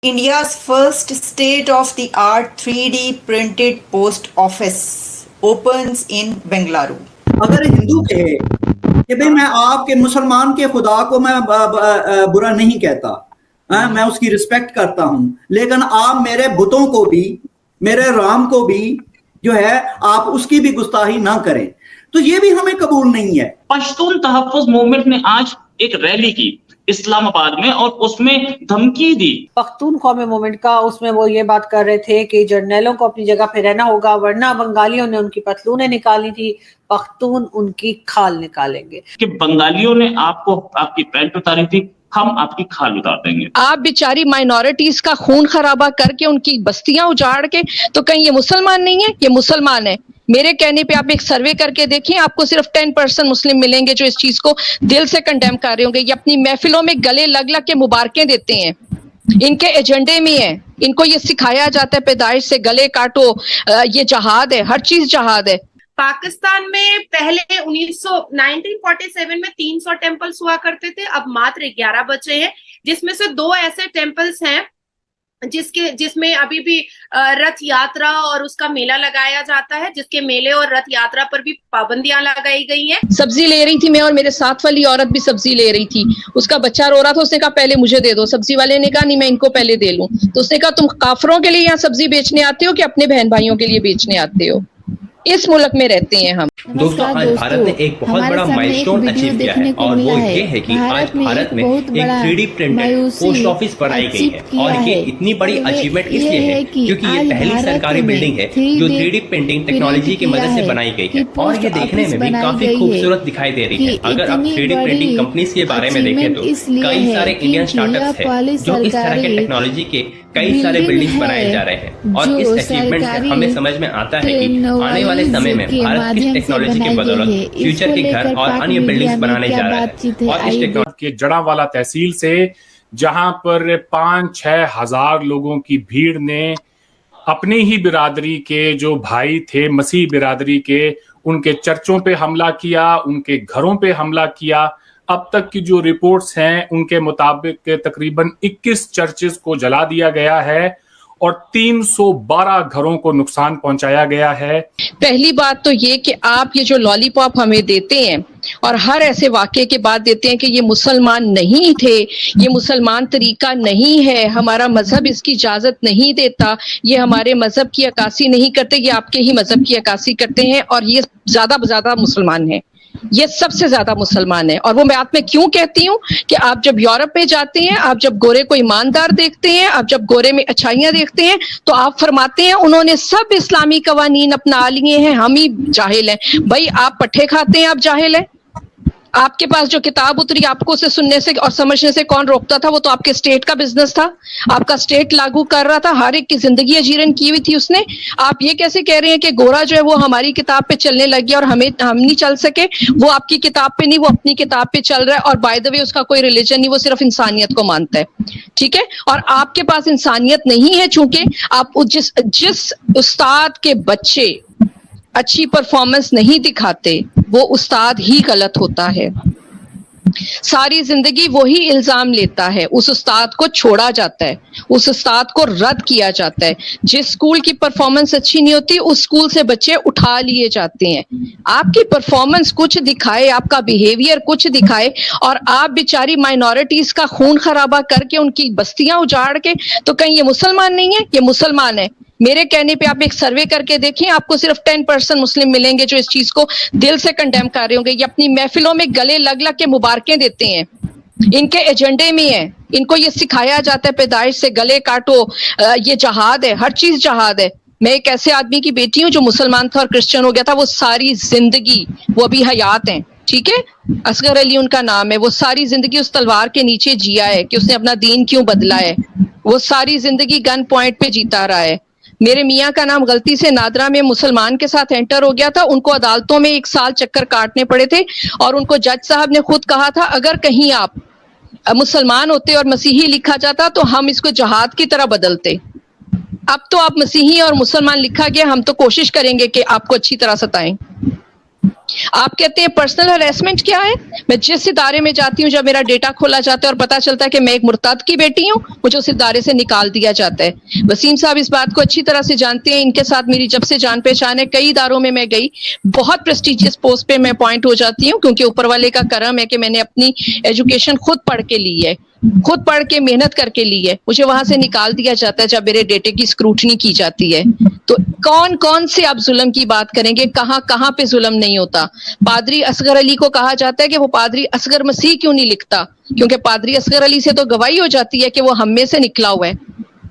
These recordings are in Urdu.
India's first state-of-the-art 3D printed post office opens in Bengaluru. اگر ہندو کہے کہ بھئی میں آپ کے مسلمان کے خدا کو میں برا نہیں کہتا، میں اس کی رسپیکٹ کرتا ہوں، لیکن آپ میرے بتوں کو بھی، میرے رام کو بھی جو ہے آپ اس کی بھی گستاخی نہ کریں، تو یہ بھی ہمیں قبول نہیں ہے۔ پشتون تحفظ موومنٹ نے آج ایک ریلی کی اسلام آباد میں اور اس میں دھمکی دی پختون قومی موومنٹ کا، اس میں وہ یہ بات کر رہے تھے کہ جرنیلوں کو اپنی جگہ پہ رہنا ہوگا، ورنہ بنگالیوں نے ان کی پتلونیں نکالی تھی، پختون ان کی کھال نکالیں گے، کہ بنگالیوں نے آپ کو آپ کی پینٹ اتاری تھی، ہم آپ کی کھال اتار دیں گے۔ آپ بیچاری مائنورٹیز کا خون خرابہ کر کے ان کی بستیاں اجاڑ کے، تو کہیں یہ مسلمان نہیں ہے؟ یہ مسلمان ہے۔ میرے کہنے پہ آپ ایک سروے کر کے دیکھیں، آپ کو صرف 10% مسلم ملیں گے جو اس چیز کو دل سے کنڈیم کر رہے ہوں گے۔ یہ اپنی محفلوں میں گلے لگ لگ کے مبارکیں دیتے ہیں، ان کے ایجنڈے میں ہے، ان کو یہ سکھایا جاتا ہے پیدائش سے گلے کاٹو، یہ جہاد ہے، ہر چیز جہاد ہے۔ پاکستان میں پہلے 1947 میں 300 ٹیمپلز ہوا کرتے تھے، اب ماتر 11 بچے ہیں، جس میں سے 2 ایسے ٹیمپلز ہیں جس میں ابھی بھی رتھ یاترا اور اس کا میلہ لگایا جاتا ہے، جس کے میلے اور رتھ یاترا پر بھی پابندیاں لگائی گئی ہیں۔ سبزی لے رہی تھی میں، اور میرے ساتھ والی عورت بھی سبزی لے رہی تھی، اس کا بچہ رو رہا تھا، اس نے کہا پہلے مجھے دے دو، سبزی والے نے کہا نہیں میں ان کو پہلے دے لوں، تو اس نے کہا تم کافروں کے لیے یہاں سبزی بیچنے آتے ہو کہ اپنے بہن بھائیوں کے لیے بیچنے آتے ہو؟ اس ملک میں رہتے ہیں ہم۔ دوستو آج بھارت نے ایک بہت بڑا مائلسٹون اچیو کیا ہے، اور وہ یہ ہے کہ آج بھارت میں ایک 3D پرنٹڈ پوسٹ آفس بنائی گئی ہے، اور یہ اتنی بڑی اچیومنٹ اس لیے ہے کیونکہ یہ پہلی سرکاری بلڈنگ ہے جو 3D پرنٹنگ ٹیکنالوجی کی مدد سے بنائی گئی ہے، اور یہ دیکھنے میں بھی کافی خوبصورت دکھائی دے رہی ہے۔ اگر آپ 3D پرنٹنگ کمپنیز کے بارے میں دیکھیں تو کئی سارے انڈین اسٹارٹ اپس ہیں جو اس طرح کے ٹیکنالوجی کے کئی سارے بلڈنگز بنائے جا رہے ہیں، اور اس اچیومنٹ سے ہمیں سمجھ میں آتا ہے کہ آنے والے سمے میں بھارت اس ٹیکنالوجی کی بدولت فیوچر کے گھر اور انیہ بلڈنگز بنانے جا رہا ہے۔ اور اس ٹیکنالوجی کے جڑاوالا تحصیل سے، جہاں پر 5-6 ہزار لوگوں کی بھیڑ نے اپنی ہی برادری کے جو بھائی تھے مسیح برادری کے، ان کے چرچوں پہ حملہ کیا، ان کے گھروں پہ حملہ کیا۔ اب تک کی جو رپورٹس ہیں ان کے مطابق تقریباً 21 چرچز کو جلا دیا گیا ہے اور 312 گھروں کو نقصان پہنچایا گیا ہے۔ پہلی بات تو یہ کہ آپ یہ جو لالی پاپ ہمیں دیتے ہیں اور ہر ایسے واقعے کے بعد دیتے ہیں کہ یہ مسلمان نہیں تھے، یہ مسلمان طریقہ نہیں ہے، ہمارا مذہب اس کی اجازت نہیں دیتا، یہ ہمارے مذہب کی عکاسی نہیں کرتے، یہ آپ کے ہی مذہب کی عکاسی کرتے ہیں، اور یہ زیادہ مسلمان ہیں، یہ سب سے زیادہ مسلمان ہیں۔ اور وہ بات میں کیوں کہتی ہوں کہ آپ جب یورپ میں جاتے ہیں، آپ جب گورے کو ایماندار دیکھتے ہیں، آپ جب گورے میں اچھائیاں دیکھتے ہیں، تو آپ فرماتے ہیں انہوں نے سب اسلامی قوانین اپنا لیے ہیں، ہم ہی جاہل ہیں۔ بھائی آپ پٹھے کھاتے ہیں، آپ جاہل ہیں؟ آپ کے پاس جو کتاب اتری آپ کو اسے سننے سے اور سمجھنے سے کون روکتا تھا؟ وہ تو آپ کے اسٹیٹ کا بزنس تھا، آپ کا اسٹیٹ لاگو کر رہا تھا، ہر ایک کی زندگی اجیرن کی ہوئی تھی اس نے۔ آپ یہ کیسے کہہ رہے ہیں کہ گورا جو ہے وہ ہماری کتاب پہ چلنے لگ گیا اور ہم نہیں چل سکے؟ وہ آپ کی کتاب پہ نہیں، وہ اپنی کتاب پہ چل رہا ہے، اور بائی دا وے اس کا کوئی ریلیجن نہیں، وہ صرف انسانیت کو مانتا ہے، ٹھیک ہے؟ اور آپ کے پاس انسانیت نہیں ہے، چونکہ آپ جس استاد کے بچے اچھی پرفارمنس نہیں دکھاتے وہ استاد ہی غلط ہوتا ہے۔ ساری زندگی وہی الزام لیتا ہے، اس استاد کو چھوڑا جاتا ہے، اس استاد کو رد کیا جاتا ہے۔ جس سکول کی پرفارمنس اچھی نہیں ہوتی اس سکول سے بچے اٹھا لیے جاتے ہیں۔ آپ کی پرفارمنس کچھ دکھائے، آپ کا بیہیویئر کچھ دکھائے، اور آپ بیچاری مائنورٹیز کا خون خرابہ کر کے ان کی بستیاں اجاڑ کے، تو کہیں یہ مسلمان نہیں ہے؟ یہ مسلمان ہے۔ میرے کہنے پہ آپ ایک سروے کر کے دیکھیں، آپ کو صرف 10% مسلم ملیں گے جو اس چیز کو دل سے کنڈیم کر رہے ہوں گے۔ یہ اپنی محفلوں میں گلے لگ لگ کے مبارکیں دیتے ہیں، ان کے ایجنڈے میں ہے، ان کو یہ سکھایا جاتا ہے پیدائش سے گلے کاٹو، یہ جہاد ہے، ہر چیز جہاد ہے۔ میں ایک ایسے آدمی کی بیٹی ہوں جو مسلمان تھا اور کرسچن ہو گیا تھا، وہ ساری زندگی، وہ ابھی حیات ہیں، ٹھیک ہے، اصغر علی ان کا نام ہے، وہ ساری زندگی اس تلوار کے نیچے جیا ہے کہ اس نے اپنا دین کیوں بدلا ہے، وہ ساری زندگی گن پوائنٹ پہ جیتا رہا ہے۔ میرے میاں کا نام غلطی سے نادرا میں مسلمان کے ساتھ انٹر ہو گیا تھا، ان کو عدالتوں میں 1 سال چکر کاٹنے پڑے تھے، اور ان کو جج صاحب نے خود کہا تھا اگر کہیں آپ مسلمان ہوتے اور مسیحی لکھا جاتا تو ہم اس کو جہاد کی طرح بدلتے۔ اب تو آپ مسیحی اور مسلمان لکھا گیا، ہم تو کوشش کریں گے کہ آپ کو اچھی طرح ستائیں۔ آپ کہتے ہیں پرسنل ہراسمنٹ کیا ہے؟ میں جس ادارے میں جاتی ہوں، جب میرا ڈیٹا کھولا جاتا ہے اور پتا چلتا ہے کہ میں ایک مرتد کی بیٹی ہوں، مجھے اس ادارے سے نکال دیا جاتا ہے۔ وسیم صاحب اس بات کو اچھی طرح سے جانتے ہیں، ان کے ساتھ میری جب سے جان پہچان ہے، کئی اداروں میں گئی، بہت پریسٹیجیس پوسٹ پہ میں اپوائنٹ ہو جاتی ہوں، کیونکہ اوپر والے کا کرم ہے کہ میں نے اپنی ایجوکیشن خود پڑھ کے لی ہے، خود پڑھ کے محنت کر کے لی ہے، مجھے وہاں سے نکال دیا جاتا ہے جب میرے ڈیٹے کی اسکروٹنی کی جاتی ہے۔ تو کون سے آپ ظلم کی بات کریں گے؟ کہاں پہ ظلم نہیں ہوتا؟ پادری اصغر علی کو کہا جاتا ہے کہ وہ پادری اصغر مسیح کیوں نہیں لکھتا، کیونکہ پادری اصغر علی سے تو گواہی ہو جاتی ہے کہ وہ ہم میں سے نکلا ہوا ہے،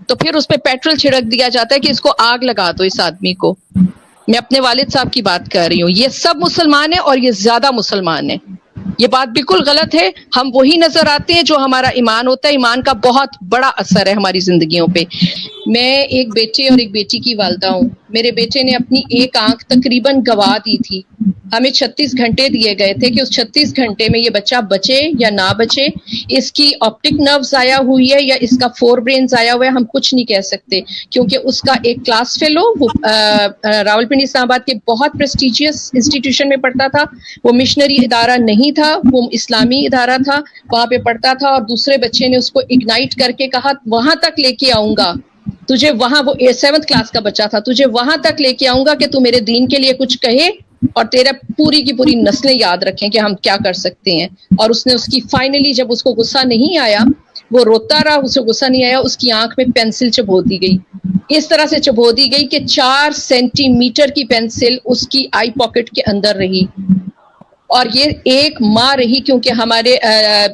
تو پھر اس پہ پیٹرول چھڑک دیا جاتا ہے کہ اس کو آگ لگا دو اس آدمی کو۔ میں اپنے والد صاحب کی بات کر رہی ہوں، یہ سب مسلمان ہیں اور یہ زیادہ مسلمان ہیں، یہ بات بالکل غلط ہے۔ ہم وہی نظر آتے ہیں جو ہمارا ایمان ہوتا ہے، ایمان کا بہت بڑا اثر ہے ہماری زندگیوں پہ۔ میں ایک بیٹے اور ایک بیٹی کی والدہ ہوں۔ میرے بیٹے نے اپنی ایک آنکھ تقریباً گوا دی تھی، ہمیں 36 گھنٹے دیے گئے تھے کہ اس 36 گھنٹے میں یہ بچہ بچے یا نہ بچے، اس کی آپٹک نرو ضائع ہوئی ہے یا اس کا فور برین ضائع ہوا ہے، ہم کچھ نہیں کہہ سکتے، کیونکہ اس کا ایک کلاس فیلو وہ راولپنڈی اسلام آباد کے بہت پریسٹیجیس انسٹیٹیوشن میں پڑھتا تھا، وہ مشنری ادارہ نہیں تھا، وہ اسلامی ادارہ تھا، وہاں پہ پڑھتا تھا، اور دوسرے بچے نے اس کو اگنائٹ کر کے کہا وہاں تک لے کے آؤں گا تجھے، وہاں وہ 7th کلاس کا بچہ تھا، تجھے وہاں تک لے کے آؤں گا کہ تو میرے دین کے لیے کچھ کہے اور تیرا پوری کی پوری نسلیں یاد رکھیں کہ ہم کیا کر سکتے ہیں۔ اور اس نے اس کی فائنلی جب اس کو غصہ نہیں آیا، وہ روتا رہا، اسے غصہ نہیں آیا، اس کی آنکھ میں پینسل چبھو دی گئی، اس طرح سے چبھو دی گئی کہ 4 سینٹی میٹر کی پینسل اس کی آئی پاکٹ کے اندر رہی، اور یہ ایک ماہ رہی، کیونکہ ہمارے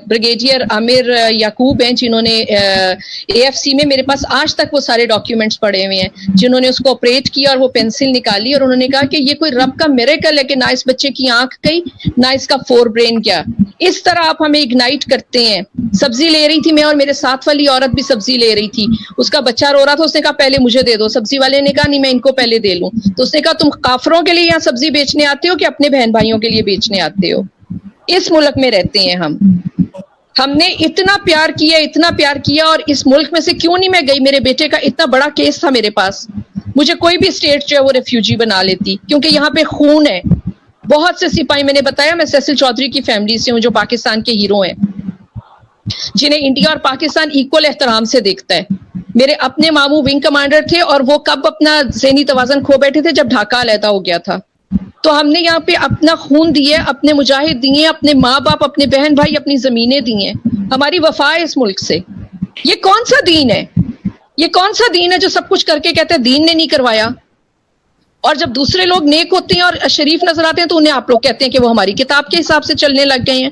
بریگیڈیئر عامر یعقوب ہیں جنہوں نے AFC میں، میرے پاس آج تک وہ سارے ڈاکیومنٹس پڑے ہوئے ہیں، جنہوں نے اس کو آپریٹ کیا اور وہ پینسل نکالی، اور انہوں نے کہا کہ یہ کوئی رب کا میریکل ہے کہ نہ اس بچے کی آنکھ گئی نہ اس کا فور برین گیا۔ اس طرح آپ ہمیں اگنائٹ کرتے ہیں۔ سبزی لے رہی تھی میں، اور میرے ساتھ والی عورت بھی سبزی لے رہی تھی، اس کا بچہ رو رہا تھا، اس نے کہا پہلے مجھے دے دو، سبزی والے نے کہا نہیں میں ان کو پہلے دے لوں، تو اس نے کہا تم کافروں کے لیے یہاں سبزی بیچنے آتے ہو کہ اپنے بہن بھائیوں کے لیے بیچنے آتے ہو؟ اس ملک میں رہتے ہیں ہم نے اتنا پیار کیا، اور اس ملک میں سے کیوں نہیں میں گئی؟ میرے بیٹے کا اتنا بڑا کیس تھا میرے پاس، مجھے کوئی بھی اسٹیٹ جو ہے وہ ریفیوجی بنا لیتی، کیونکہ یہاں پہ خون ہے۔ بہت سے سپاہی، میں نے بتایا میں سیسل چودھری کی فیملی سے ہوں جو پاکستان کے ہیرو ہیں، جنہیں انڈیا اور پاکستان ایکول احترام سے دیکھتا ہے۔ میرے اپنے ماموں ونگ کمانڈر تھے، اور وہ کب اپنا ذہنی توازن کھو بیٹھے تھے؟ جب ڈھاکہ علیحدہ ہو گیا تھا۔ تو ہم نے یہاں پہ اپنا خون دیے، اپنے مجاہد دیے، اپنے ماں باپ، اپنے بہن بھائی، اپنی زمینیں دی ہیں، ہماری وفا ہے اس ملک سے۔ یہ کون سا دین ہے؟ یہ کون سا دین ہے جو سب کچھ کر کے کہتے ہیں دین نے نہیں کروایا؟ اور جب دوسرے لوگ نیک ہوتے ہیں اور شریف نظر آتے ہیں تو انہیں آپ لوگ کہتے ہیں کہ وہ ہماری کتاب کے حساب سے چلنے لگ گئے ہیں۔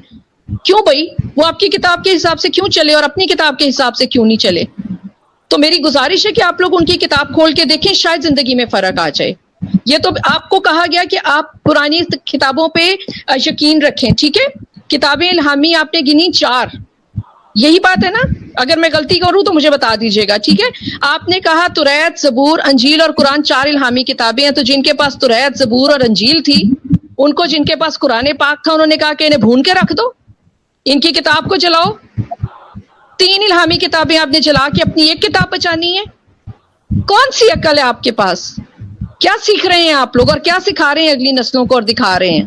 کیوں بھائی؟ وہ آپ کی کتاب کے حساب سے کیوں چلے اور اپنی کتاب کے حساب سے کیوں نہیں چلے؟ تو میری گزارش ہے کہ آپ لوگ ان کی کتاب کھول کے دیکھیں، شاید زندگی میں فرق آ جائے۔ یہ تو آپ کو کہا گیا کہ آپ پرانی کتابوں پہ یقین رکھیں، ٹھیک ہے؟ کتابیں الہامی آپ نے گنی 4، یہی بات ہے نا؟ اگر میں غلطی کروں تو مجھے بتا دیجیے گا، ٹھیک ہے؟ آپ نے کہا توریت، زبور، انجیل اور قرآن 4 الہامی کتابیں ہیں، تو جن کے پاس توریت، زبور اور انجیل تھی، ان کو جن کے پاس قرآن پاک تھا، انہوں نے کہا کہ انہیں بھون کے رکھ دو، ان کی کتاب کو جلاؤ۔ 3 الہامی کتابیں آپ نے جلا کے اپنی ایک کتاب بچانی ہے؟ کون سی عقل ہے آپ کے پاس؟ کیا سیکھ رہے ہیں آپ لوگ، اور کیا سکھا رہے ہیں اگلی نسلوں کو اور دکھا رہے ہیں؟